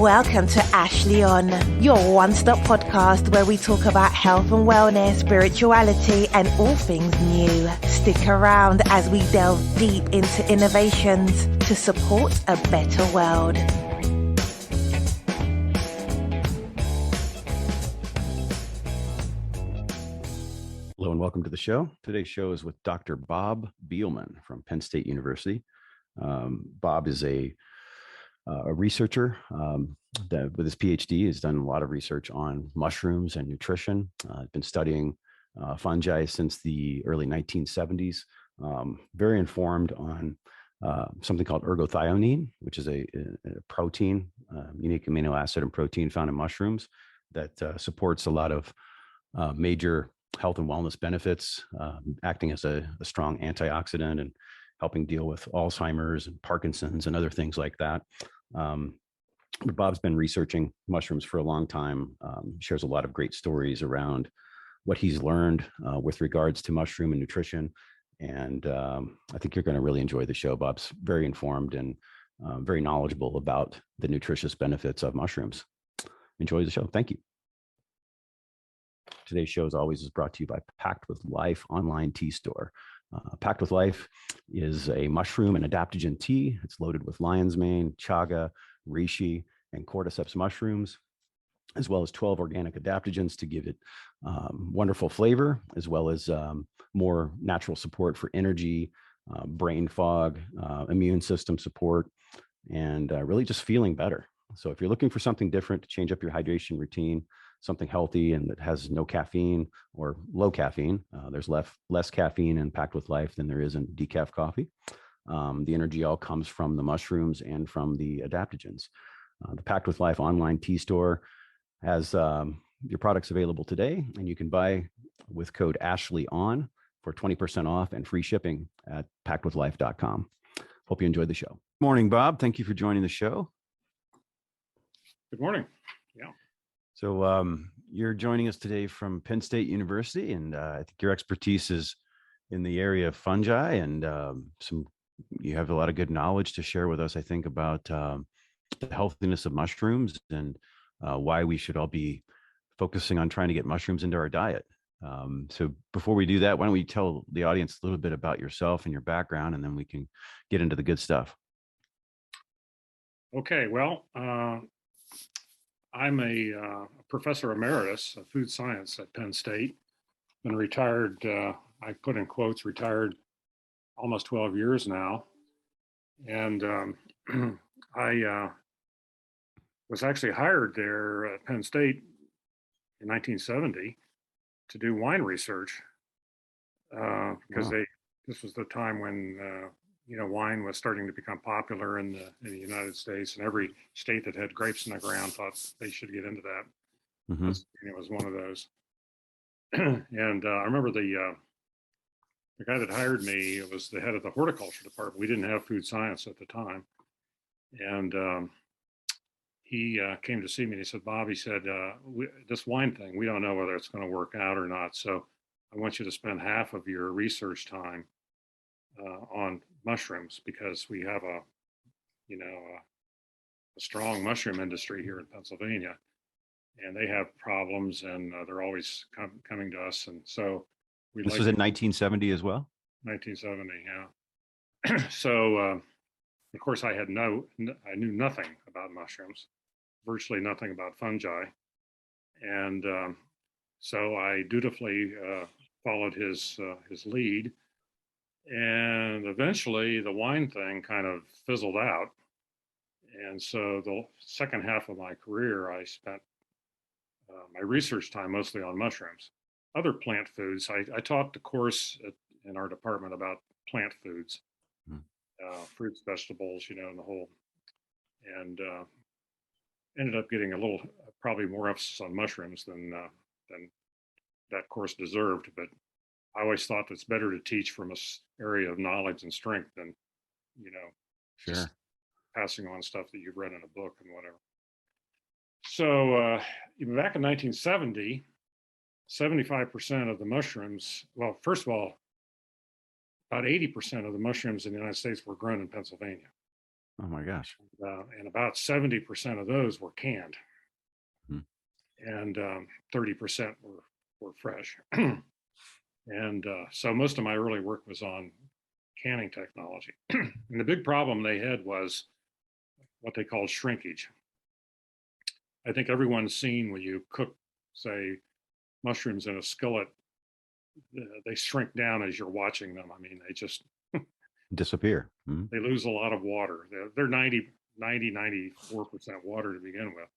Welcome to Ashley On, your one-stop podcast where we talk about health and wellness, spirituality, and all things new. Stick around as we delve deep into innovations to support a better world. Hello and welcome to the show. Today's show is with Dr. Bob Beelman from Penn State University. Bob is a researcher that with his PhD has done a lot of research on mushrooms and nutrition. Been studying fungi since the early 1970s. Very informed on something called ergothioneine, which is a protein, unique amino acid and protein found in mushrooms that supports a lot of major health and wellness benefits, acting as a strong antioxidant and helping deal with Alzheimer's and Parkinson's and other things like that. But Bob's been researching mushrooms for a long time, shares a lot of great stories around what he's learned with regards to mushroom and nutrition. And I think you're going to really enjoy the show. Bob's very informed and very knowledgeable about the nutritious benefits of mushrooms. Enjoy the show. Thank you. Today's show, as always, is brought to you by Packed with Life online tea store. Packed with Life is a mushroom and adaptogen tea. It's loaded with lion's mane, chaga, reishi, and cordyceps mushrooms, as well as 12 organic adaptogens to give it wonderful flavor, as well as more natural support for energy, brain fog, immune system support, and really just feeling better. So if you're looking for something different to change up your hydration routine, something healthy and that has no caffeine or low caffeine. There's less caffeine in Packed with Life than there is in decaf coffee. The energy all comes from the mushrooms and from the adaptogens. The Packed with Life online tea store has your products available today, and you can buy with code ASHLEYON for 20% off and free shipping at packedwithlife.com. Hope you enjoyed the show. Morning, Bob. Thank you for joining the show. Good morning. Yeah. So you're joining us today from Penn State University, and I think your expertise is in the area of fungi, and you have a lot of good knowledge to share with us, I think, about the healthiness of mushrooms and why we should all be focusing on trying to get mushrooms into our diet. So before we do that, why don't we tell the audience a little bit about yourself and your background, and then we can get into the good stuff. Okay, well, I'm a professor emeritus of food science at Penn State. Been retired, I put in quotes, retired almost 12 years now. And I was actually hired there at Penn State in 1970 to do wine research because this was the time when wine was starting to become popular in the United States, and every state that had grapes in the ground thought they should get into that. Mm-hmm. It was one of those. And I remember the guy that hired me was the head of the horticulture department. We didn't have food science at the time. And he came to see me and he said, Bob, he said, this wine thing, we don't know whether it's going to work out or not. So I want you to spend half of your research time on mushrooms, because we have a strong mushroom industry here in Pennsylvania, and they have problems, and they're always coming to us. And so this was in 1970 as well. 1970, yeah. So of course I knew nothing about mushrooms, virtually nothing about fungi, and so I dutifully followed his lead. And eventually the wine thing kind of fizzled out. And so the second half of my career, I spent my research time mostly on mushrooms. Other plant foods, I taught the course in our department about plant foods, fruits, vegetables, and the whole, and ended up getting a little, probably more emphasis on mushrooms than that course deserved. But I always thought it's better to teach from an area of knowledge and strength than, Sure, just passing on stuff that you've read in a book and whatever. So back in 1970, 75% of the mushrooms, well, first of all, about 80% of the mushrooms in the United States were grown in Pennsylvania. Oh my gosh. And about 70% of those were canned, Hmm. and 30% were fresh. And so most of my early work was on canning technology. And the big problem they had was what they called shrinkage. I think everyone's seen when you cook, say, mushrooms in a skillet, they shrink down as you're watching them. I mean, they just Disappear. Hmm. they lose a lot of water. They're 94% water to begin with.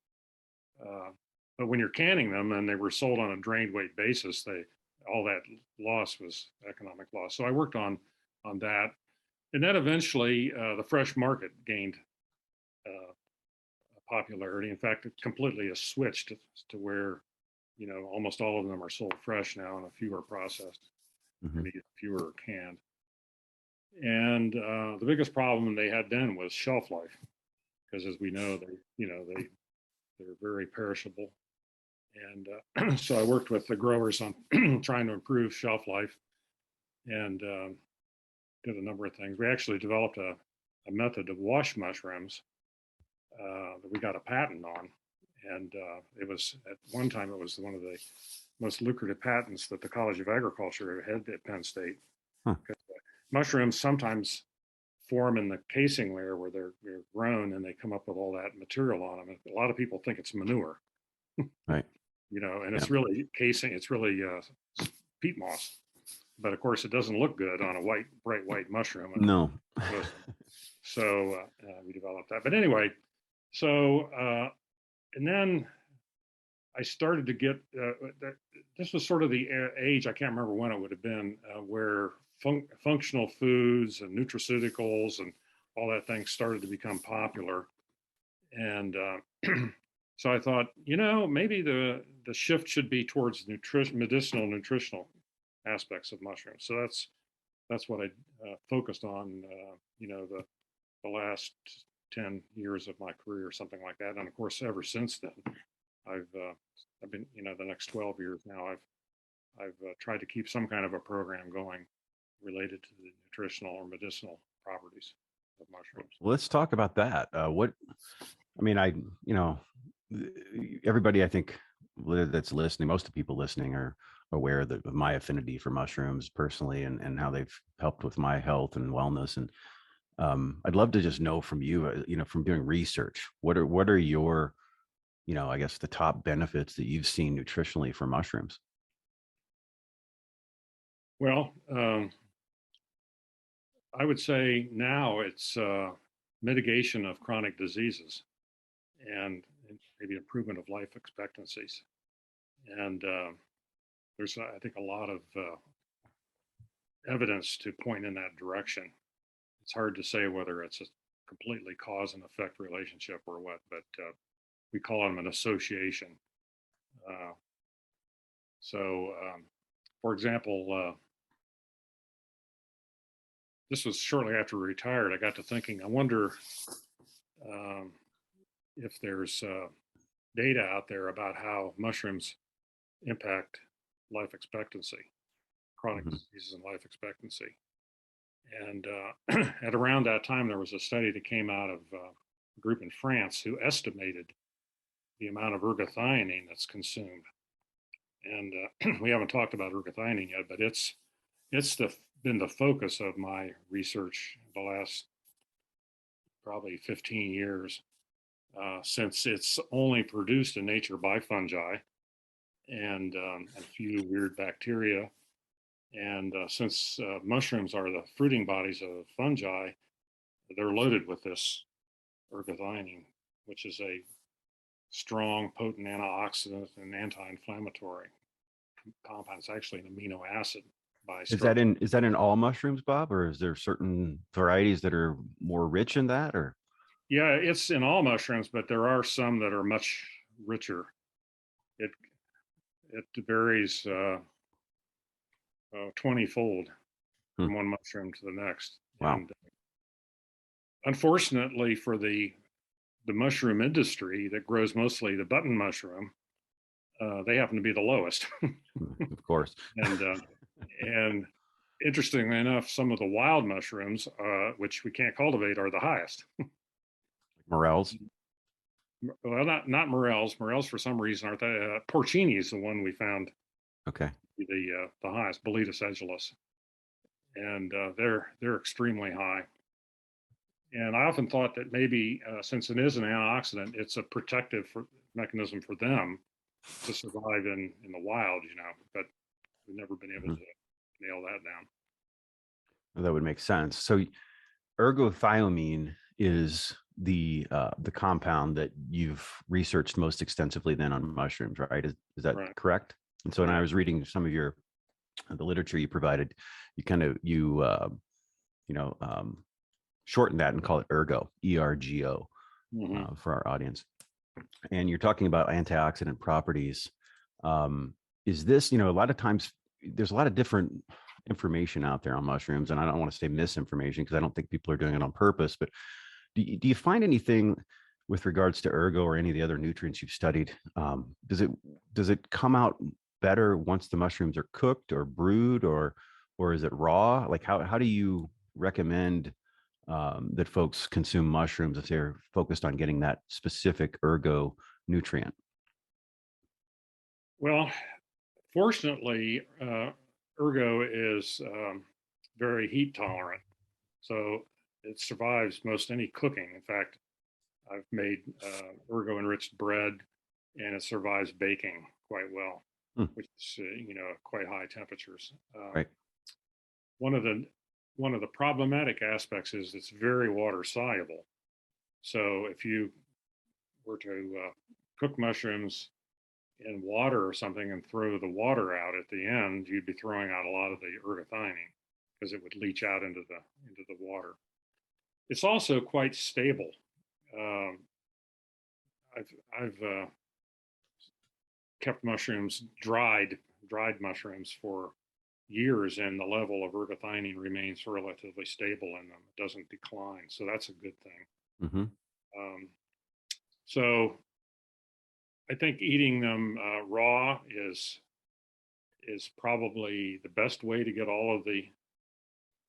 But when you're canning them and they were sold on a drained weight basis, all that loss was economic loss. So I worked on that, and then eventually the fresh market gained popularity. In fact, it completely has switched to where almost all of them are sold fresh now, and a few are processed, Hmm. maybe a few are canned. And the biggest problem they had then was shelf life, because as we know, they're very perishable. And so I worked with the growers on trying to improve shelf life, and did a number of things. We actually developed a method to wash mushrooms that we got a patent on. And it was, at one time, it was one of the most lucrative patents that the College of Agriculture had at Penn State. Huh. Mushrooms sometimes form in the casing layer where they're grown, and they come up with all that material on them. And a lot of people think it's manure. Right. And it's really casing, it's really peat moss. But of course, it doesn't look good on a bright white mushroom. No. So we developed that. But anyway, so, and then I started to get, this was sort of the age, I can't remember when it would have been, where functional foods and nutraceuticals and all that thing started to become popular. And so I thought, maybe the shift should be towards medicinal, nutritional aspects of mushrooms. So that's what I focused on, the last 10 years of my career, something like that. And of course, ever since then, I've been, the next 12 years now, I've tried to keep some kind of a program going related to the nutritional or medicinal properties of mushrooms. Well, let's talk about that. Everybody, I think, that's listening, most of the people listening are aware of my affinity for mushrooms personally, and how they've helped with my health and wellness. And I'd love to just know from you, from doing research, what are your, I guess, the top benefits that you've seen nutritionally from mushrooms? Well, I would say now it's mitigation of chronic diseases, and maybe improvement of life expectancies. And there's, I think, a lot of evidence to point in that direction. It's hard to say whether it's a completely cause and effect relationship or what, but we call them an association. For example, this was shortly after we retired. I got to thinking, I wonder if there's data out there about how mushrooms impact life expectancy, chronic diseases and life expectancy. And at around that time, there was a study that came out of a group in France who estimated the amount of ergothioneine that's consumed. And we haven't talked about ergothioneine yet, but it's been the focus of my research the last probably 15 years, since it's only produced in nature by fungi and a few weird bacteria. And since mushrooms are the fruiting bodies of fungi, they're loaded with this ergothioneine, which is a strong, potent antioxidant and anti-inflammatory compound. It's actually an amino acid by structure. Is that in all mushrooms, Bob, or is there certain varieties that are more rich in that? Or Yeah, it's in all mushrooms, but there are some that are much richer. It varies 20-fold from one mushroom to the next. Wow. And unfortunately for the mushroom industry that grows mostly the button mushroom, they happen to be the lowest. Of course. And interestingly enough, some of the wild mushrooms, which we can't cultivate, are the highest. Morels. Well, not morels. Morels, for some reason, aren't they? Porcini is the one we found Okay. the highest, Boletus edulis, and they're extremely high. And I often thought that maybe since it is an antioxidant, it's a protective mechanism for them to survive in the wild, but we've never been able to nail that down. Well, that would make sense. So ergothioneine is the compound that you've researched most extensively then on mushrooms, right? Is that Right. correct? And so when I was reading some of the literature you provided, you shorten that and call it Ergo, ERGO, for our audience. And you're talking about antioxidant properties. Is this, a lot of times there's a lot of different information out there on mushrooms, and I don't want to say misinformation because I don't think people are doing it on purpose, but do you find anything with regards to Ergo or any of the other nutrients you've studied? Does it come out better once the mushrooms are cooked or brewed, or is it raw? Like how do you recommend that folks consume mushrooms if they're focused on getting that specific Ergo nutrient? Well, fortunately, Ergo is very heat tolerant, so it survives most any cooking. In fact, I've made Ergo enriched bread, and it survives baking quite well, which is quite high temperatures. Right. One of the problematic aspects is it's very water soluble. So if you were to cook mushrooms in water or something and throw the water out at the end, you'd be throwing out a lot of the ergothioneine because it would leach out into the water. It's also quite stable. I've kept mushrooms, dried mushrooms, for years, and the level of ergothioneine remains relatively stable in them. It doesn't decline, so that's a good thing. So I think eating them raw is probably the best way to get all of the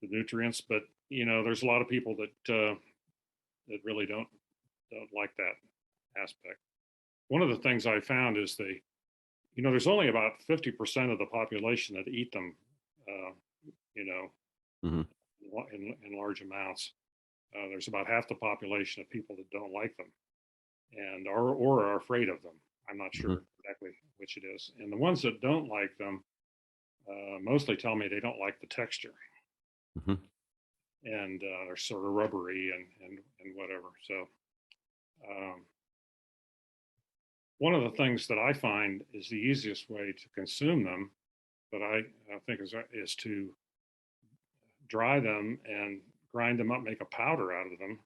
nutrients. But there's a lot of people that really don't like that aspect. One of the things I found is there's only about 50% of the population that eat them, in large amounts. There's about half the population of people that don't like them, and or are afraid of them. I'm not sure exactly which it is. And the ones that don't like them mostly tell me they don't like the texture, and they're sort of rubbery and whatever. So one of the things that I find is the easiest way to consume them, that I think is to dry them and grind them up, make a powder out of them,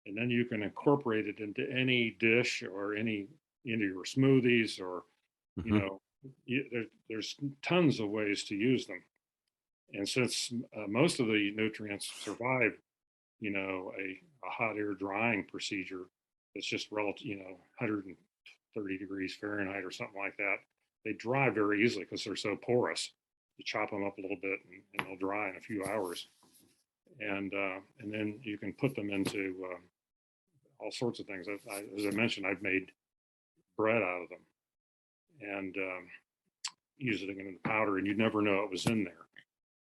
and then you can incorporate it into any dish or into your smoothies, or there's tons of ways to use them. And since most of the nutrients survive, a hot air drying procedure, it's just relative, 130 degrees Fahrenheit or something like that, they dry very easily because they're so porous. You chop them up a little bit and they'll dry in a few hours. And then you can put them into all sorts of things. As I mentioned, I've made bread out of them and used it in the powder, and you'd never know it was in there.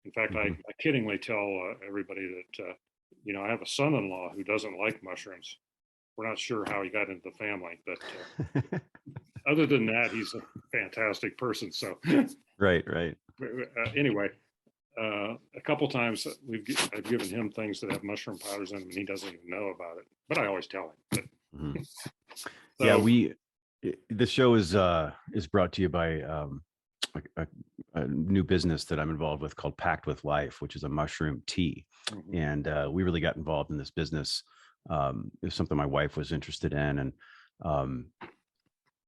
In fact, I kiddingly tell everybody that, I have a son-in-law who doesn't like mushrooms. We're not sure how he got into the family, but other than that, he's a fantastic person. So, right. Anyway, a couple times I've given him things that have mushroom powders in them, and he doesn't even know about it. But I always tell him. But, yeah, this show is brought to you by a new business that I'm involved with called Packed with Life, which is a mushroom tea. And we really got involved in this business. It was something my wife was interested in, and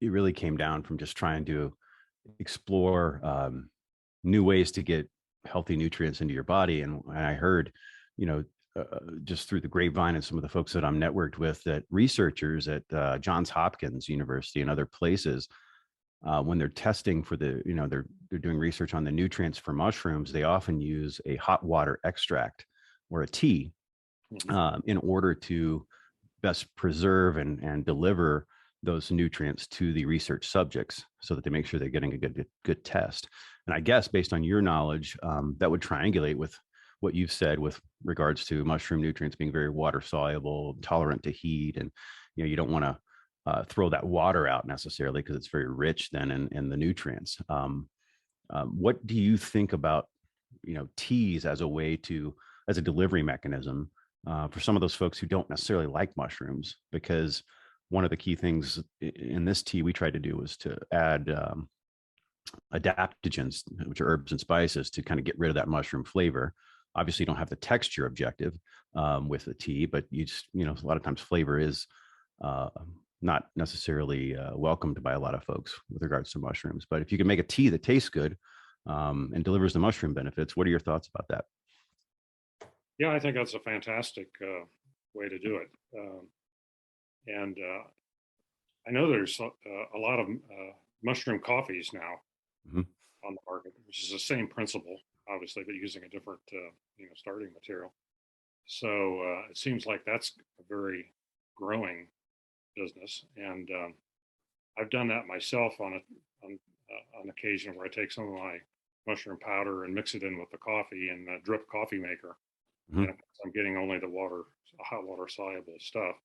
it really came down from just trying to explore new ways to get healthy nutrients into your body. And I heard, just through the grapevine and some of the folks that I'm networked with, that researchers at Johns Hopkins University and other places, when they're testing for they're doing research on the nutrients for mushrooms, they often use a hot water extract or a tea in order to best preserve and deliver those nutrients to the research subjects so that they make sure they're getting a good test. And I guess based on your knowledge, that would triangulate with what you've said with regards to mushroom nutrients being very water soluble, tolerant to heat, and you don't want to throw that water out necessarily because it's very rich then in the nutrients. What do you think about teas as a delivery mechanism for some of those folks who don't necessarily like mushrooms? Because one of the key things in this tea we tried to do was to add adaptogens, which are herbs and spices, to kind of get rid of that mushroom flavor. Obviously, you don't have the texture objective with the tea, but a lot of times flavor is not necessarily welcomed by a lot of folks with regards to mushrooms. But if you can make a tea that tastes good and delivers the mushroom benefits, what are your thoughts about that? Yeah, I think that's a fantastic way to do it. And I know there's a lot of mushroom coffees now on the market, which is the same principle, obviously, but using a different, starting material. So it seems like that's a very growing business, and I've done that myself on occasion where I take some of my mushroom powder and mix it in with the coffee and drip coffee maker. And I'm getting only the hot water soluble stuff.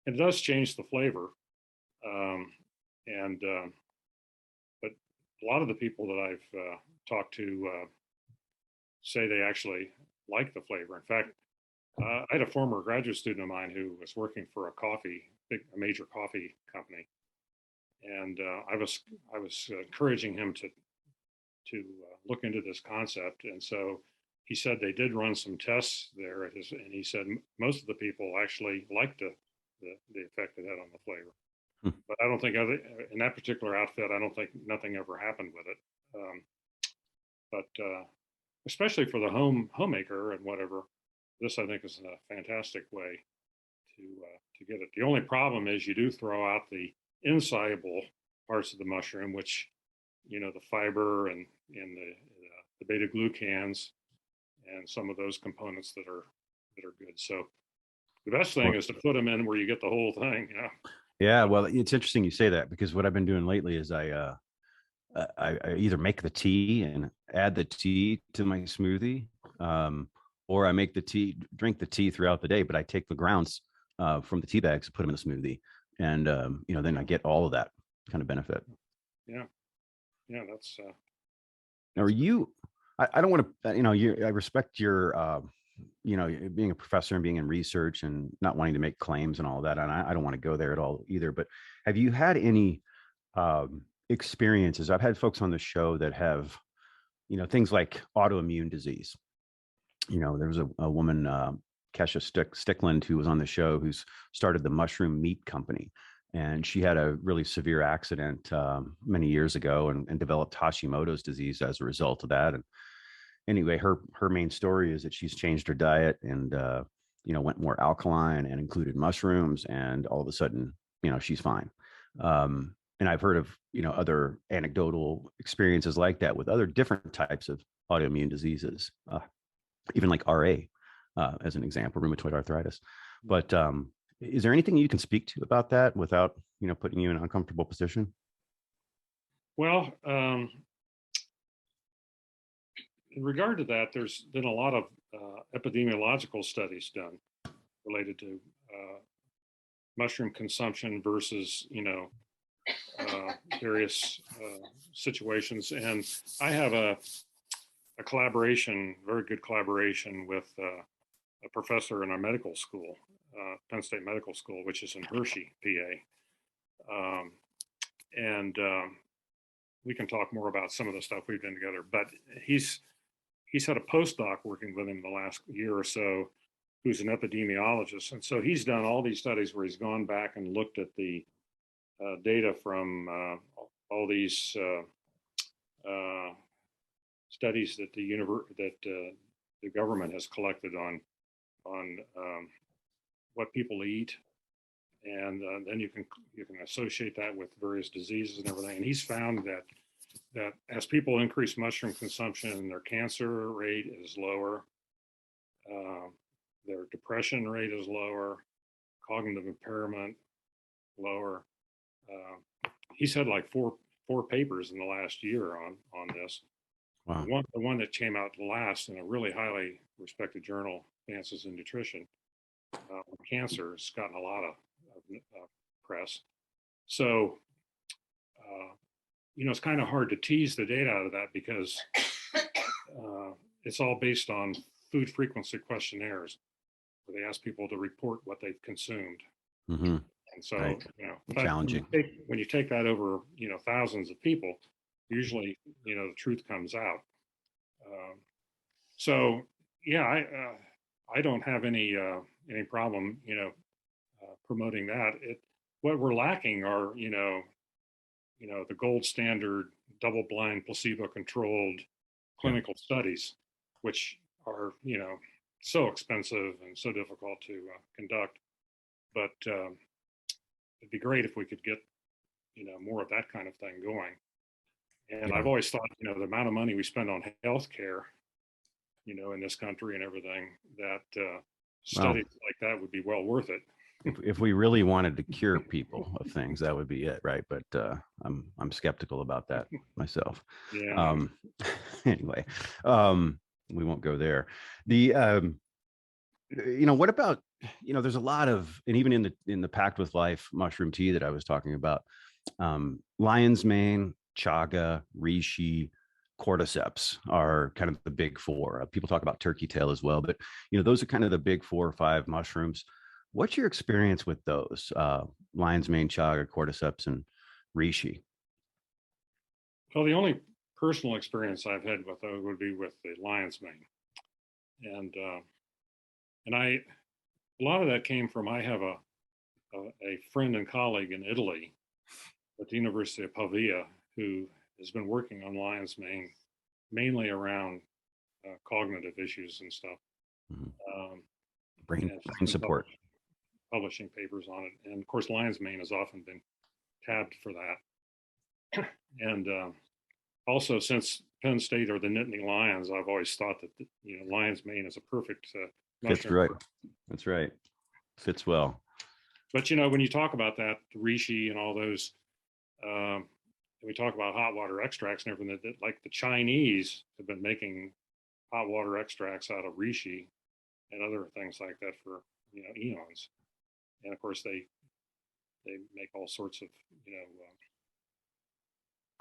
And it does change the flavor. But a lot of the people that I've talked to say they actually like the flavor. In fact, I had a former graduate student of mine who was working for a major coffee company. And I was encouraging him to look into this concept. And so he said they did run some tests there and he said most of the people actually liked the effect it had on the flavor. But I don't think in that particular outfit, I don't think nothing ever happened with it. But especially for the homemaker and whatever, this I think is a fantastic way to get it. The only problem is you do throw out the insoluble parts of the mushroom, which the fiber and the beta glucans and some of those components that are good. So the best thing is to put them in where you get the whole thing. Yeah, well, it's interesting you say that, because what I've been doing lately is I either make the tea and add the tea to my smoothie, or I make drink the tea throughout the day, but I take the grounds from the tea bags and put them in a smoothie, and then I get all of that kind of benefit. Yeah, that's. Now, are you? I don't want to. I respect your. Being a professor and being in research and not wanting to make claims and all of that, and I don't want to go there at all either. But have you had any experiences? I've had folks on the show that have, things like autoimmune disease. There was a woman, Kesha Stickland, who was on the show, who's started the Mushroom Meat Company. And she had a really severe accident many years ago and developed Hashimoto's disease as a result of that. And anyway, her main story is that she's changed her diet and, went more alkaline and included mushrooms. And all of a sudden, she's fine. And I've heard of, other anecdotal experiences like that with other different types of autoimmune diseases, even like RA, as an example, rheumatoid arthritis. But is there anything you can speak to about that without, putting you in an uncomfortable position? Well, in regard to that, there's been a lot of epidemiological studies done related to mushroom consumption versus, various situations. And I have a collaboration, very good collaboration with a professor in our medical school, Penn State Medical School, which is in Hershey, PA. And we can talk more about some of the stuff we've done together, but he's had a postdoc working with him the last year or so, who's an epidemiologist. And so he's done all these studies where he's gone back and looked at the data from all these studies that the government has collected on what people eat, and then you can associate that with various diseases and everything. And he's found that as people increase mushroom consumption, their cancer rate is lower, their depression rate is lower, cognitive impairment, lower. He's had like four papers in the last year on this. Wow. The one that came out last in a really highly respected journal, Advances in Nutrition, on cancer, has gotten a lot of press. So, it's kind of hard to tease the data out of that because it's all based on food frequency questionnaires where they ask people to report what they've consumed. Mm-hmm. And so, Right. Challenging. When you take that over, thousands of people, usually, the truth comes out. So, yeah, I don't have any problem, promoting that. What we're lacking are, the gold standard, double-blind, placebo-controlled clinical studies, which are, so expensive and so difficult to conduct. But it'd be great if we could get, more of that kind of thing going. And I've always thought, the amount of money we spend on healthcare, in this country and everything, that studies like that would be well worth it. If we really wanted to cure people of things, that would be it, right? But I'm skeptical about that myself. Yeah. Anyway, we won't go there. The what about, there's a lot of, and even in the Packed with Life mushroom tea that I was talking about, lion's mane, chaga, reishi, cordyceps are kind of the big four. People talk about turkey tail as well, but those are kind of the big 4 or 5 mushrooms. What's your experience with those? Lion's mane, chaga, cordyceps, and reishi? Well, the only personal experience I've had with those would be with the lion's mane, and a lot of that came from, I have a friend and colleague in Italy at the University of Pavia who has been working on lion's mane mainly around cognitive issues and stuff. Mm-hmm. Brain support. Publishing papers on it. And of course, lion's mane has often been tabbed for that. And also, since Penn State are the Nittany Lions, I've always thought that, lion's mane is a perfect Fits right. That's right. Fits well. But, when you talk about that, the reishi and all those, we talk about hot water extracts and everything, that like the Chinese have been making hot water extracts out of reishi and other things like that for, eons. And of course, they make all sorts of,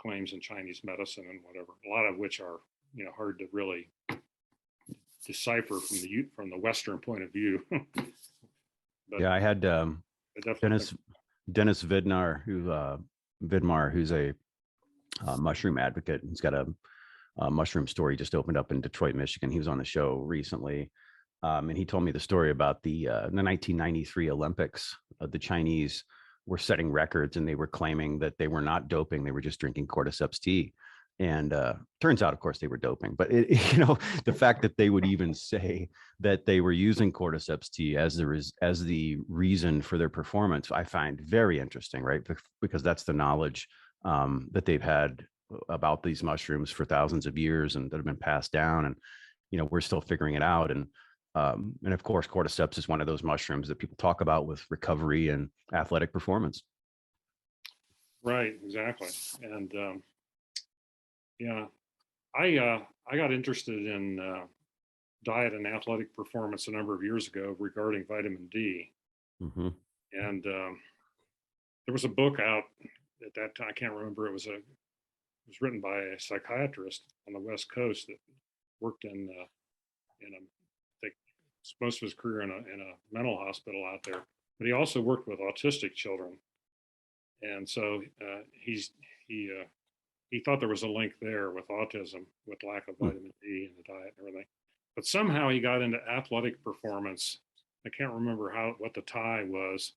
claims in Chinese medicine and whatever, a lot of which are, hard to really decipher from the Western point of view. But yeah, I had Dennis Vidmar, who's a mushroom advocate. He's got a mushroom store he just opened up in Detroit, Michigan. He was on the show recently. And he told me the story about the 1993 Olympics. The Chinese were setting records and they were claiming that they were not doping. They were just drinking cordyceps tea. And turns out, of course, they were doping. But, the fact that they would even say that they were using cordyceps tea as the reason for their performance, I find very interesting, right? Because that's the knowledge that they've had about these mushrooms for thousands of years and that have been passed down. And, we're still figuring it out. And of course, cordyceps is one of those mushrooms that people talk about with recovery and athletic performance. Right, exactly. And yeah, I got interested in diet and athletic performance a number of years ago regarding vitamin D. Mm-hmm. And there was a book out at that time. I can't remember. It was written by a psychiatrist on the West Coast that worked in most of his career in a mental hospital out there, but he also worked with autistic children. And so he thought there was a link there with autism, with lack of vitamin D in the diet and everything. But somehow he got into athletic performance. I can't remember what the tie was,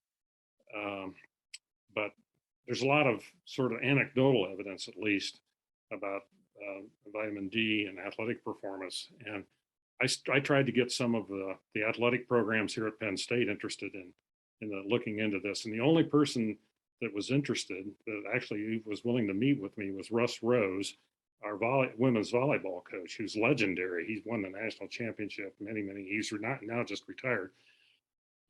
but there's a lot of sort of anecdotal evidence, at least, about vitamin D and athletic performance. And I tried to get some of the athletic programs here at Penn State interested in looking into this. And the only person that was interested, that actually was willing to meet with me, was Russ Rose, our women's volleyball coach, who's legendary. He's won the national championship he's now just retired.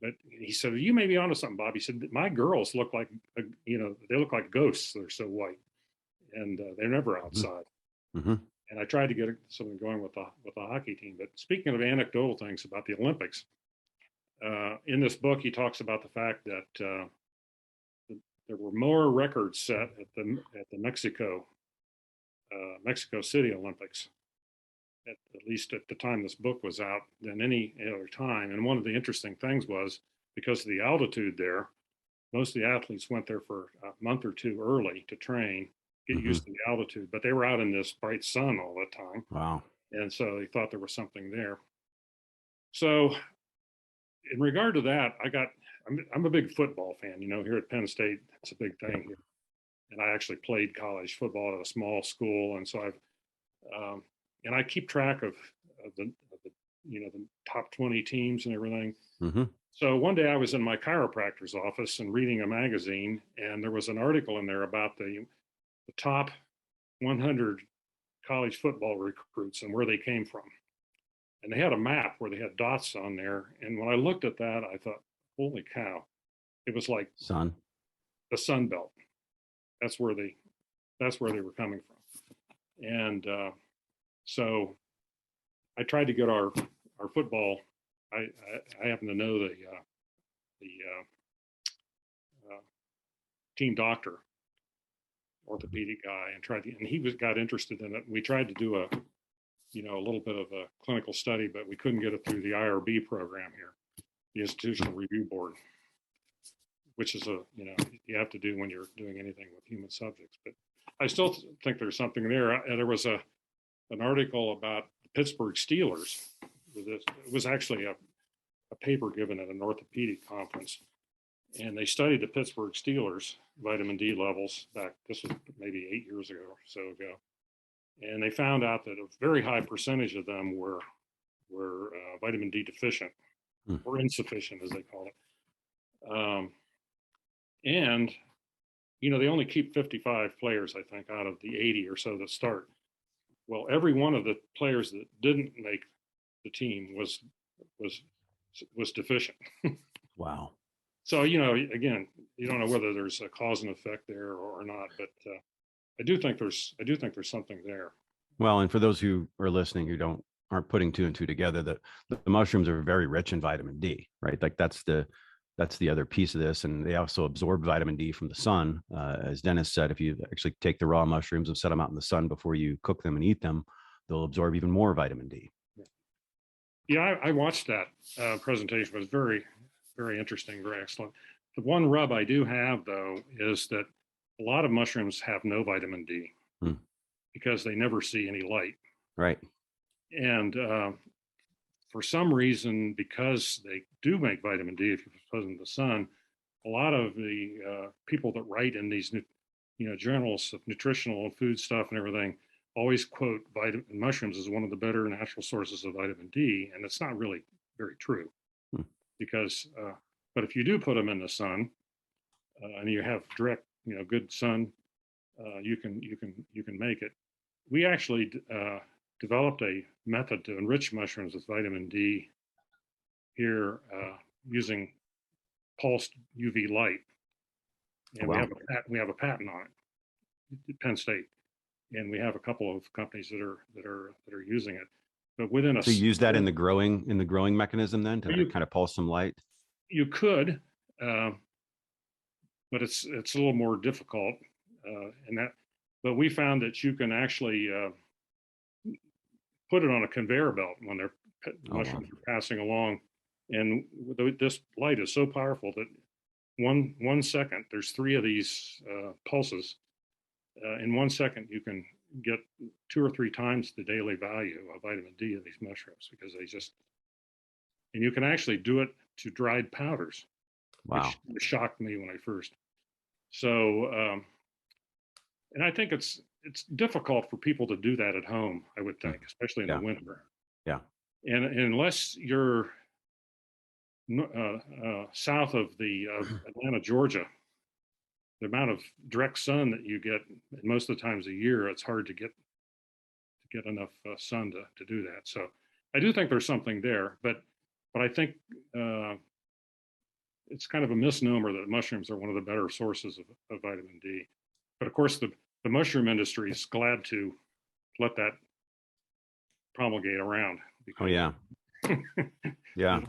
but he said, you may be onto something, Bob. He said, my girls look like, they look like ghosts. They're so white, and they're never outside. Mm-hmm. And I tried to get something going with the hockey team. But speaking of anecdotal things about the Olympics, in this book, he talks about the fact that there were more records set at the Mexico City Olympics, at least at the time this book was out, than any other time. And one of the interesting things was, because of the altitude there, most of the athletes went there for a month or two early to train, get Mm-hmm. used to the altitude, but they were out in this bright sun all the time. Wow. And so they thought there was something there. So in regard to that, I'm a big football fan. Here at Penn State, it's a big thing here. And I actually played college football at a small school, and so and I keep track of the top 20 teams and everything. Mm-hmm. So one day I was in my chiropractor's office and reading a magazine, and there was an article in there about the top 100 college football recruits and where they came from. And they had a map where they had dots on there. And when I looked at that, I thought, holy cow, it was like the Sun Belt. That's where they were coming from. And so I tried to get our football. I happen to know the team doctor, orthopedic guy, and he got interested in it. We tried to do a little bit of a clinical study, but we couldn't get it through the IRB program here, the Institutional Review Board, which is you have to do when you're doing anything with human subjects. But I still think there's something there. There was an article about the Pittsburgh Steelers. It was actually a paper given at an orthopedic conference, and they studied the Pittsburgh Steelers vitamin D levels back. This was maybe 8 years ago or so ago, and they found out that a very high percentage of them were vitamin D deficient or insufficient, as they call it. And they only keep 55 players, I think, out of the 80 or so that start. Well, every one of the players that didn't make the team was deficient. Wow. So, again, you don't know whether there's a cause and effect there or not, but I do think there's something there. Well, and for those who are listening who aren't putting two and two together, the mushrooms are very rich in vitamin D, right? Like that's the other piece of this. And they also absorb vitamin D from the sun. As Dennis said, if you actually take the raw mushrooms and set them out in the sun before you cook them and eat them, they'll absorb even more vitamin D. Yeah, I watched that presentation. It was very, very interesting, very excellent. The one rub I do have, though, is that a lot of mushrooms have no vitamin D because they never see any light. Right. And for some reason, because they do make vitamin D if you put it in the sun, a lot of the people that write in these journals of nutritional and food stuff and everything always quote mushrooms as one of the better natural sources of vitamin D, and it's not really very true because but if you do put them in the sun and you have direct good sun, you can make it. We actually developed a method to enrich mushrooms with vitamin D here using pulsed UV light, and wow. we have a patent on it at Penn State, and we have a couple of companies that are using it. But within so you use that in the growing mechanism then to kind of pulse some light. You could, but it's a little more difficult, But we found that you can actually put it on a conveyor belt when mushrooms are passing along, and this light is so powerful that 1 second, there's 3 of these pulses. In 1 second, you can get 2 or 3 times the daily value of vitamin D in these mushrooms because and you can actually do it to dried powders. Wow. Which shocked me when I first. So, and I think it's difficult for people to do that at home, I would think, especially in the winter. Yeah. And unless you're south of the Atlanta, Georgia, the amount of direct sun that you get most of the times a year, it's hard to get enough sun to do that. So I do think there's something there, but I think it's kind of a misnomer that mushrooms are one of the better sources of vitamin D. But of course, the mushroom industry is glad to let that promulgate around. Oh yeah. Yeah.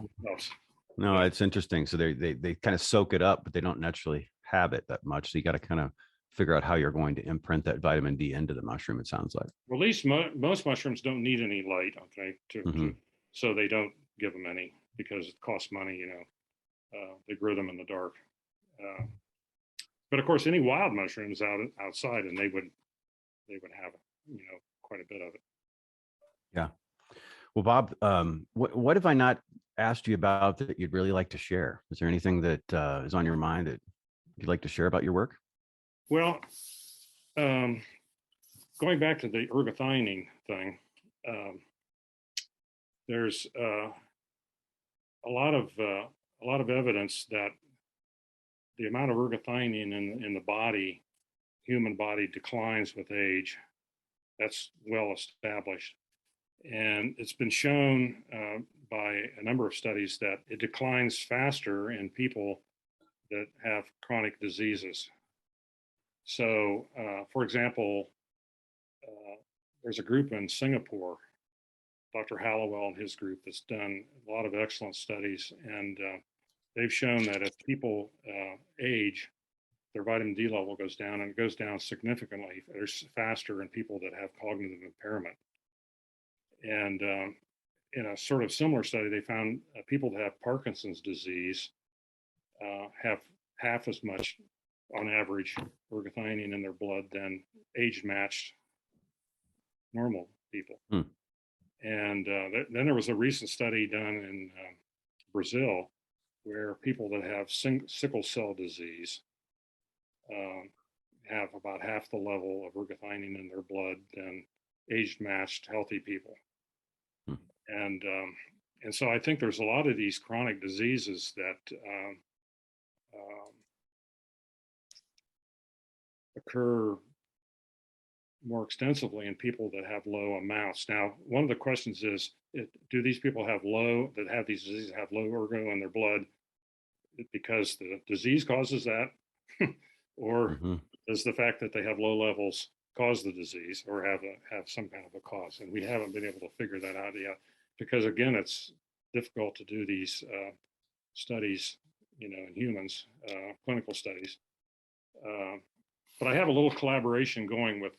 No, it's interesting. So they kind of soak it up, but they don't naturally have it that much. So you got to kind of figure out how you're going to imprint that vitamin D into the mushroom, it sounds like. Well, at least most mushrooms don't need any light, okay, so they don't give them any because it costs money, they grow them in the dark. But of course, any wild mushrooms outside, and they would have, quite a bit of it. Yeah. Well, Bob, what have I not asked you about that you'd really like to share? Is there anything that is on your mind that you'd like to share about your work? Well, going back to the ergothioneine thing, there's a lot of evidence that the amount of ergothioneine in the body, human body, declines with age. That's well established. And it's been shown by a number of studies that it declines faster in people that have chronic diseases. So, for example, there's a group in Singapore, Dr. Hallowell and his group, that's done a lot of excellent studies. And they've shown that if people age, their vitamin D level goes down, and it goes down significantly faster in people that have cognitive impairment. And in a sort of similar study, they found people that have Parkinson's disease have half as much, on average, ergothioneine in their blood than age-matched normal people. And then there was a recent study done in Brazil where people that have sickle cell disease have about half the level of ergothioneine in their blood than age-matched healthy people. And so I think there's a lot of these chronic diseases that occur more extensively in people that have low amounts. Now, one of the questions is, do these people that have these diseases have low ergo in their blood because the disease causes that? Or does the fact that they have low levels cause the disease, or have some kind of a cause? And we haven't been able to figure that out yet, because again, it's difficult to do these studies, in humans, clinical studies. But I have a little collaboration going with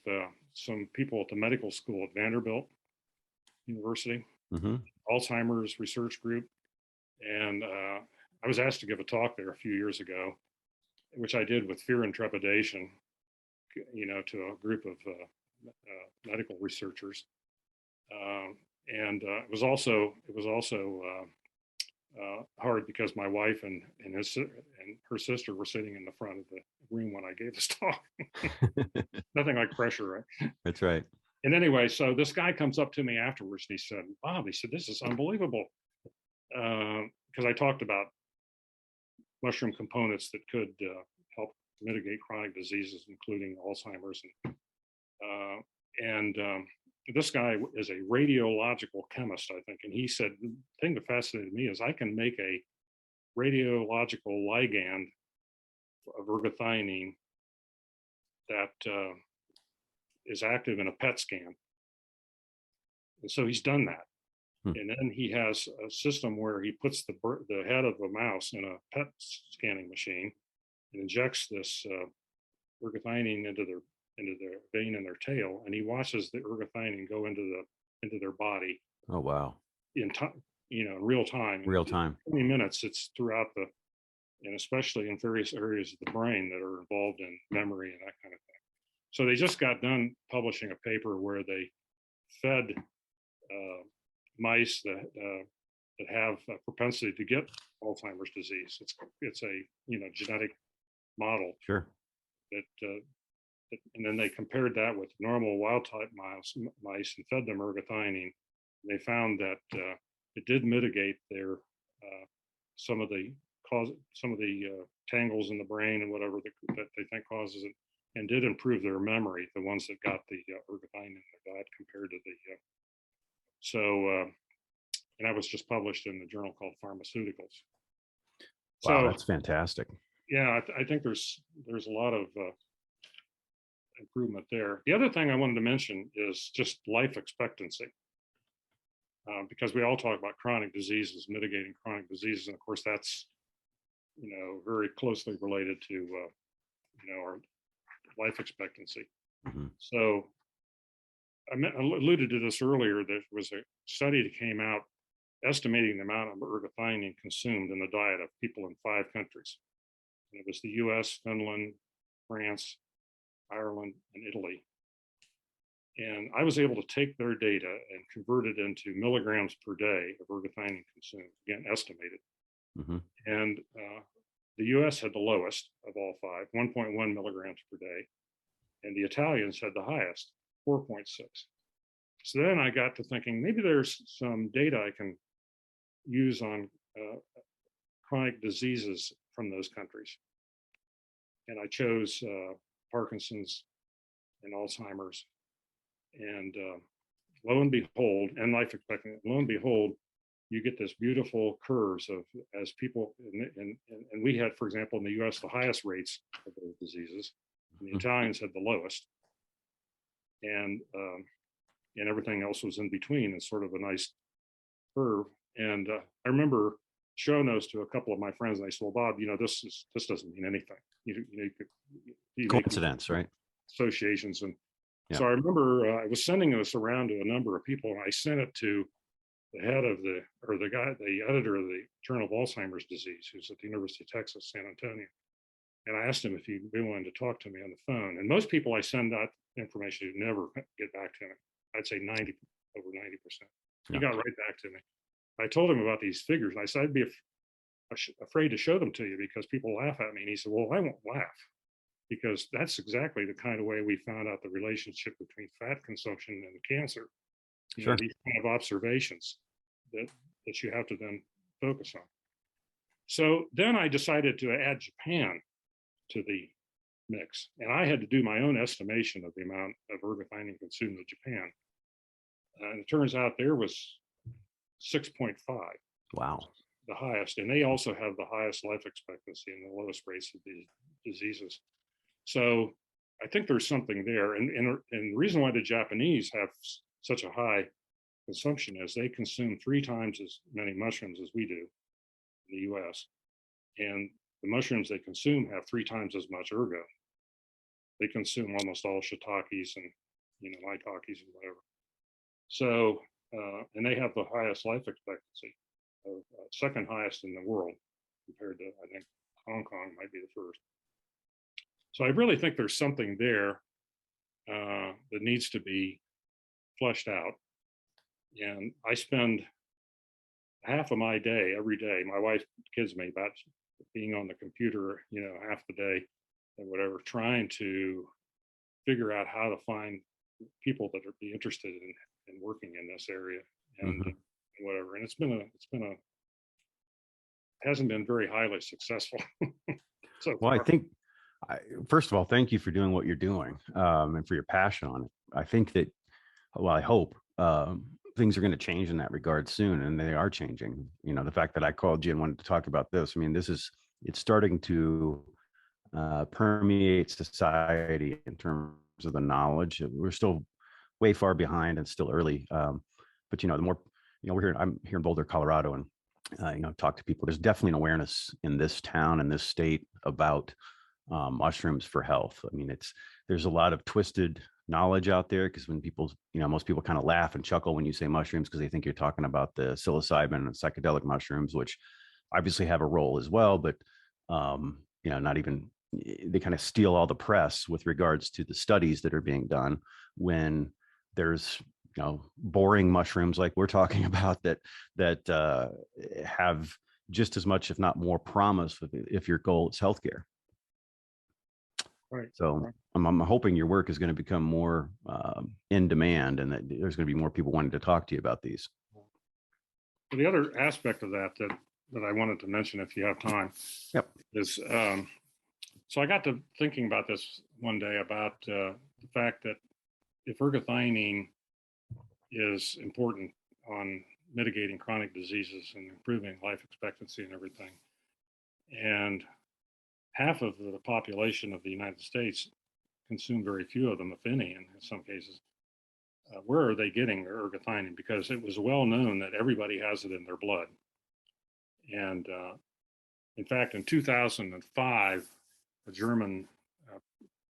some people at the medical school at Vanderbilt University, Alzheimer's research group. And I was asked to give a talk there a few years ago, which I did with fear and trepidation, to a group of medical researchers. And it was also hard because my wife and her sister were sitting in the front of the room when I gave this talk. Nothing like pressure, right? That's right. And anyway, so this guy comes up to me afterwards and he said, "Bob," he said, "this is unbelievable." Because I talked about mushroom components that could help mitigate chronic diseases, including Alzheimer's. And this guy is a radiological chemist, I think. And he said, the thing that fascinated me is I can make a radiological ligand of ergothioneine that is active in a PET scan. And so he's done that. And then he has a system where he puts the head of a mouse in a PET scanning machine and injects this ergothioneine into their vein in their tail, and he watches the ergothioneine go into their body. Oh wow! In real time. Real time. 20 minutes. It's throughout and especially in various areas of the brain that are involved in memory and that kind of thing. So they just got done publishing a paper where they fed mice that have a propensity to get Alzheimer's disease. It's a genetic model. Sure. And then they compared that with normal wild type mice and fed them ergothioneine. And they found that it did mitigate their some of the tangles in the brain and whatever that they think causes it, and did improve their memory. The ones that got the ergothioneine in their diet compared to and that was just published in the journal called Pharmaceuticals. Wow, So that's fantastic. yeah, I think there's a lot of improvement there. The other thing I wanted to mention is just life expectancy, because we all talk about chronic diseases, mitigating chronic diseases, and of course that's very closely related to our life expectancy. Mhm. So I alluded to this earlier. There was a study that came out estimating the amount of ergothioneine consumed in the diet of people in 5 countries. And it was the US, Finland, France, Ireland, and Italy. And I was able to take their data and convert it into milligrams per day of ergothioneine consumed, again, estimated. Mhm. And the US had the lowest of all five, 1.1 milligrams per day. And the Italians had the highest, 4.6. So then I got to thinking maybe there's some data I can use on chronic diseases from those countries. And I chose Parkinson's and Alzheimer's. And lo and behold, and life expectancy, lo and behold, you get this beautiful curves of as people, and we had, for example, in the US, the highest rates of those diseases, and the Italians had the lowest. And everything else was in between and sort of a nice curve. And I remember showing those to a couple of my friends, and they said, "Well, Bob, this doesn't mean anything. You could Coincidence, right? associations." And Yeah. so I remember I was sending this around to a number of people, and I sent it to the head of the editor of the Journal of Alzheimer's Disease, who's at the University of Texas, San Antonio. And I asked him if he'd be willing to talk to me on the phone. And most people I send that information to never get back to me. I'd say over 90%. He Yeah. got right back to me. I told him about these figures, and I said, I'd be afraid to show them to you because people laugh at me. And he said, well, I won't laugh, because that's exactly the kind of way we found out the relationship between fat consumption and cancer. Sure. These kind of observations that you have to then focus on. So then I decided to add Japan to the mix, and I had to do my own estimation of the amount of ergothioneine consumed in Japan. And it turns out there was 6.5. Wow. The highest, and they also have the highest life expectancy and the lowest rates of these diseases. So I think there's something there, and the reason why the Japanese have such a high consumption is they consume 3 times as many mushrooms as we do in the U.S., and the mushrooms they consume have 3 times as much ergo. They consume almost all shiitakes and maitakes and whatever. So and they have the highest life expectancy, second highest in the world, compared to, I think, Hong Kong might be the first. So I really think there's something there that needs to be fleshed out. And I spend half of my day every day. My wife kids me about being on the computer, half the day and whatever, trying to figure out how to find people that are be interested in working in this area and whatever. And it hasn't been very highly successful. So Well, far. I think, first of all, thank you for doing what you're doing and for your passion on it. I think that, well, I hope things are going to change in that regard soon, and they are changing. The fact that I called you and wanted to talk about this, I mean, it's starting to permeate society in terms of the knowledge. We're still way far behind and still early. But the more, I'm here in Boulder, Colorado, and talk to people. There's definitely an awareness in this town and this state about mushrooms for health. I mean, there's a lot of twisted knowledge out there, because when people, most people kind of laugh and chuckle when you say mushrooms, because they think you're talking about the psilocybin and psychedelic mushrooms, which obviously have a role as well, but not even, they kind of steal all the press with regards to the studies that are being done, when there's boring mushrooms like we're talking about that have just as much, if not more, promise if your goal is healthcare. Right. So I'm hoping your work is going to become more in demand, and that there's going to be more people wanting to talk to you about these. The other aspect of that I wanted to mention, if you have time, Yep, is so I got to thinking about this one day about the fact that if ergothioneine is important on mitigating chronic diseases and improving life expectancy and everything, and half of the population of the United States consume very few of them, if any, in some cases. Where are they getting their ergothioneine? Because it was well known that everybody has it in their blood. And in fact, in 2005, a German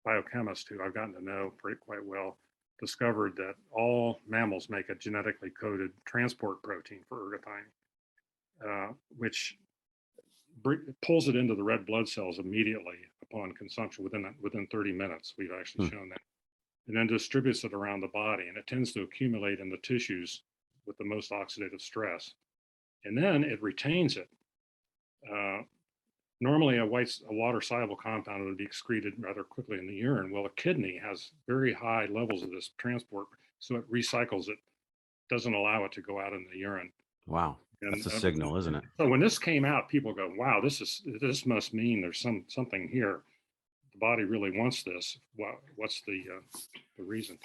biochemist who I've gotten to know quite well discovered that all mammals make a genetically coded transport protein for ergothioneine, which pulls it into the red blood cells immediately upon consumption within 30 minutes. We've actually shown that. And then distributes it around the body, and it tends to accumulate in the tissues with the most oxidative stress. And then it retains it. Normally, a water-soluble compound would be excreted rather quickly in the urine. Well, a kidney has very high levels of this transport, so it recycles it, doesn't allow it to go out in the urine. Wow, that's a signal, isn't it? So when this came out, people go, "Wow, this must mean there's something here. The body really wants this. What's the reason?"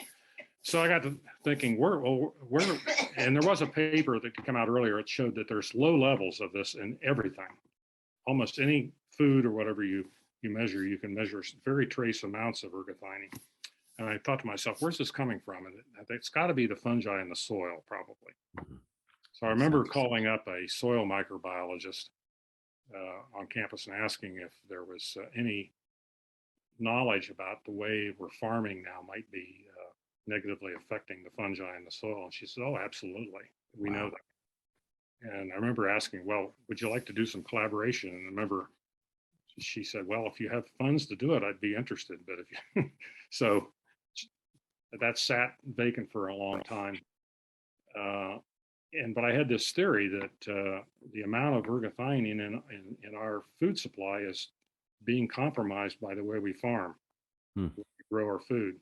So I got to thinking, where, and there was a paper that came out earlier. It showed that there's low levels of this in everything. Almost any food or whatever you measure, you can measure very trace amounts of ergothioneine. And I thought to myself, where's this coming from? And it's got to be the fungi in the soil, probably. So I remember calling up a soil microbiologist on campus and asking if there was any knowledge about the way we're farming now might be negatively affecting the fungi in the soil. And she said, "Oh, absolutely. We know that." And I remember asking, "Well, would you like to do some collaboration?" And I remember she said, "Well, if you have funds to do it, I'd be interested." But if you, so that sat vacant for a long time. But I had this theory that the amount of ergothioneine in our food supply is being compromised by the way we farm, we grow our food.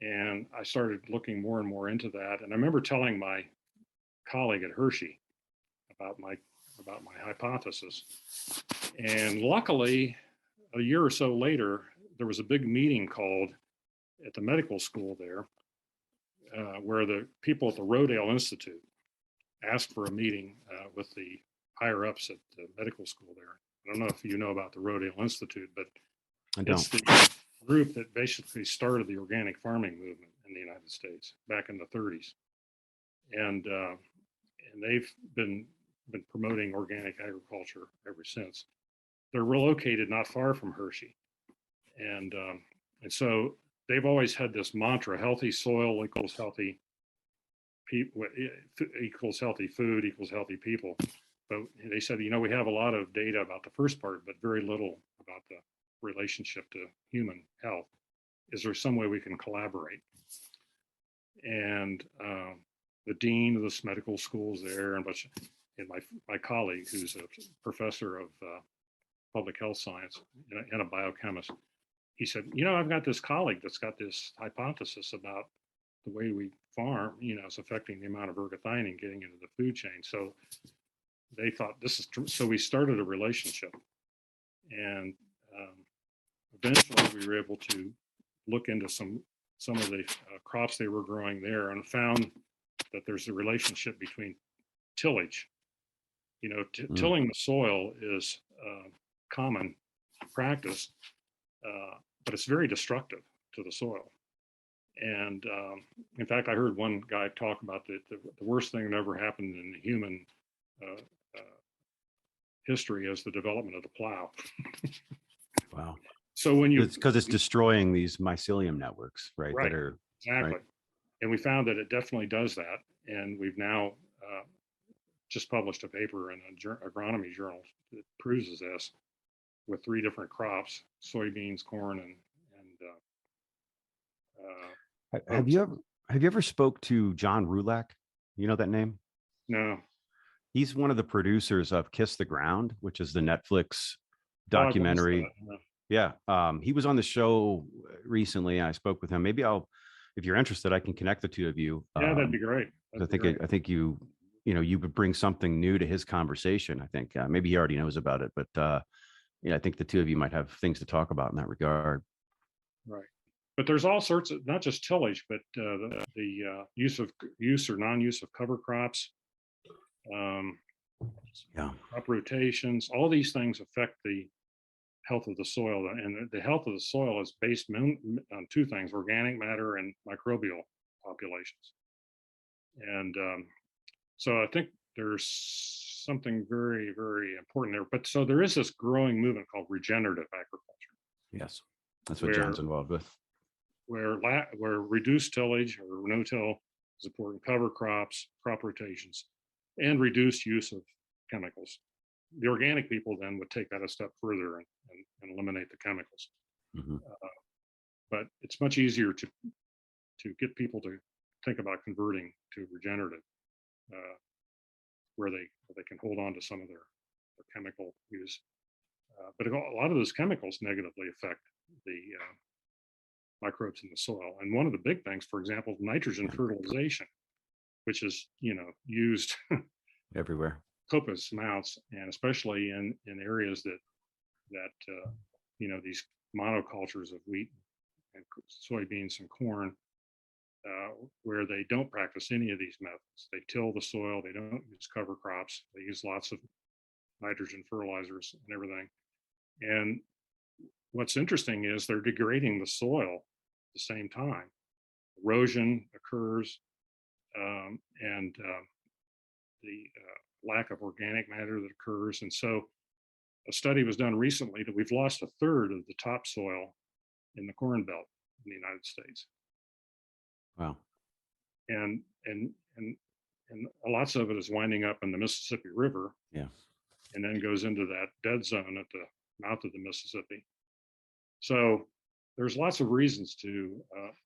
And I started looking more and more into that. And I remember telling my colleague at Hershey about my hypothesis. And luckily, a year or so later, there was a big meeting called at the medical school there, where the people at the Rodale Institute asked for a meeting with the higher ups at the medical school there. I don't know if you know about the Rodale Institute, but it's the group that basically started the organic farming movement in the United States back in the 30s. And they've been promoting organic agriculture ever since. They're relocated not far from Hershey. And so they've always had this mantra: healthy soil equals healthy people, equals healthy food, equals healthy people. But they said, we have a lot of data about the first part, but very little about the relationship to human health. Is there some way we can collaborate? And the dean of this medical schools there, and my colleague, who's a professor of public health science and a biochemist, he said, I've got this colleague that's got this hypothesis about the way we farm, it's affecting the amount of ergothioneine getting into the food chain. So they thought so we started a relationship. And eventually we were able to look into some of the crops they were growing there and found that there's a relationship between tillage. Tilling the soil is common practice, but it's very destructive to the soil. And in fact, I heard one guy talk about the worst thing that ever happened in human history is the development of the plow. Wow. So it's because it's destroying these mycelium networks, right? Right. That are exactly. Right. And we found that it definitely does that. And we've now just published a paper in an agronomy journal that proves this with 3 different crops: soybeans, corn, and have you ever spoke to John Rulak? You know that name? No. He's one of the producers of Kiss the Ground, which is the Netflix documentary. Yeah. He was on the show recently. I spoke with him. Maybe if you're interested, I can connect the two of you. Yeah, that'd be great. I think you would bring something new to his conversation. I think maybe he already knows about it, but I think the two of you might have things to talk about in that regard. Right. But there's all sorts of, not just tillage, but the use or non-use of cover crops. uprotations. All these things affect the health of the soil, and the health of the soil is based on two things: organic matter and microbial populations. And so I think there's something very, very important there. But so there is this growing movement called regenerative agriculture. Yes, that's what John's involved with. Where reduced tillage or no-till is important, cover crops, crop rotations, and reduced use of chemicals. The organic people then would take that a step further and eliminate the chemicals. Mm-hmm. But it's much easier to get people to think about converting to regenerative, where they can hold on to some of their chemical use. But a lot of those chemicals negatively affect the microbes in the soil. And one of the big things, for example, nitrogen fertilization, which is used everywhere, copious amounts, and especially in areas that these monocultures of wheat and soybeans and corn, where they don't practice any of these methods. They till the soil, they don't use cover crops, they use lots of nitrogen fertilizers and everything. And what's interesting is they're degrading the soil at the same time. Erosion occurs, and the lack of organic matter that occurs. And so a study was done recently that we've lost a third of the topsoil in the Corn Belt in the United States. Wow. And lots of it is winding up in the Mississippi River. Yeah. And then goes into that dead zone at the mouth of the Mississippi. So there's lots of reasons to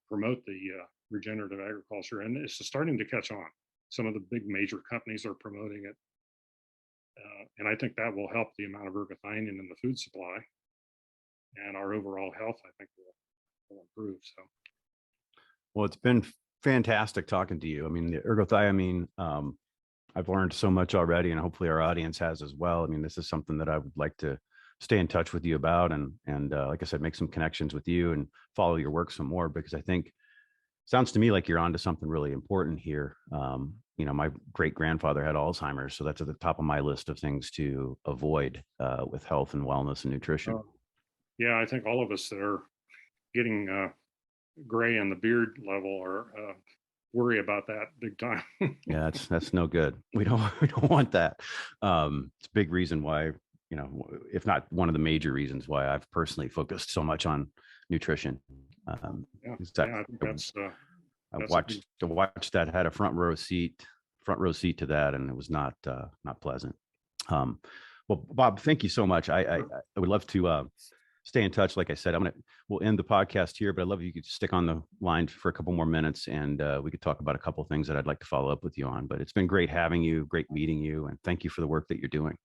promote the regenerative agriculture, and it's starting to catch on. Some of the big major companies are promoting it. And I think that will help the amount of ergothioneine in the food supply, and our overall health, I think, will improve. So, well, it's been fantastic talking to you. I mean, the ergothioneine, I've learned so much already, and hopefully our audience has as well. I mean, this is something that I would like to stay in touch with you about, and like I said, make some connections with you and follow your work some more, because I think sounds to me like you're onto something really important here. My great grandfather had Alzheimer's, so that's at the top of my list of things to avoid with health and wellness and nutrition. Yeah, I think all of us that are getting gray in the beard level are worry about that big time. Yeah, that's no good. We don't want that. It's a big reason why, if not one of the major reasons why I've personally focused so much on nutrition. I think that's I watched that, had a front row seat to that, and it was not pleasant. Well, Bob, thank you so much. I would love to stay in touch. Like I said, we'll end the podcast here, but I'd love if you could stick on the line for a couple more minutes, and we could talk about a couple of things that I'd like to follow up with you on. But it's been great having you, great meeting you, and thank you for the work that you're doing.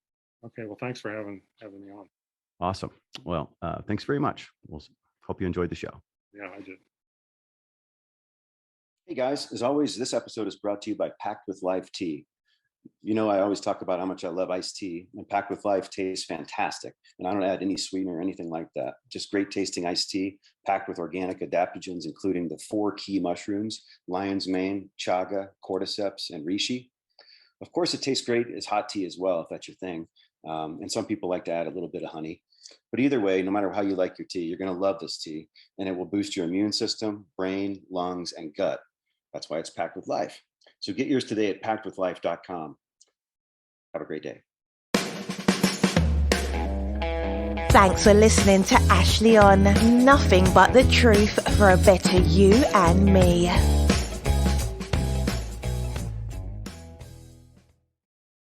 Okay, well, thanks for having me on. Awesome. Well, thanks very much. We'll hope you enjoyed the show. Yeah, I did. Hey guys, as always, this episode is brought to you by Packed with Life Tea. I always talk about how much I love iced tea, and Packed with Life tastes fantastic. And I don't add any sweetener or anything like that. Just great tasting iced tea, packed with organic adaptogens, including the 4 key mushrooms: lion's mane, chaga, cordyceps, and reishi. Of course, it tastes great as hot tea as well, if that's your thing. And some people like to add a little bit of honey. But either way, no matter how you like your tea, you're going to love this tea, and it will boost your immune system, brain, lungs, and gut. That's why it's Packed with Life. So get yours today at packedwithlife.com. Have a great day. Thanks for listening to Ashley on Nothing But the Truth for a Better You and Me.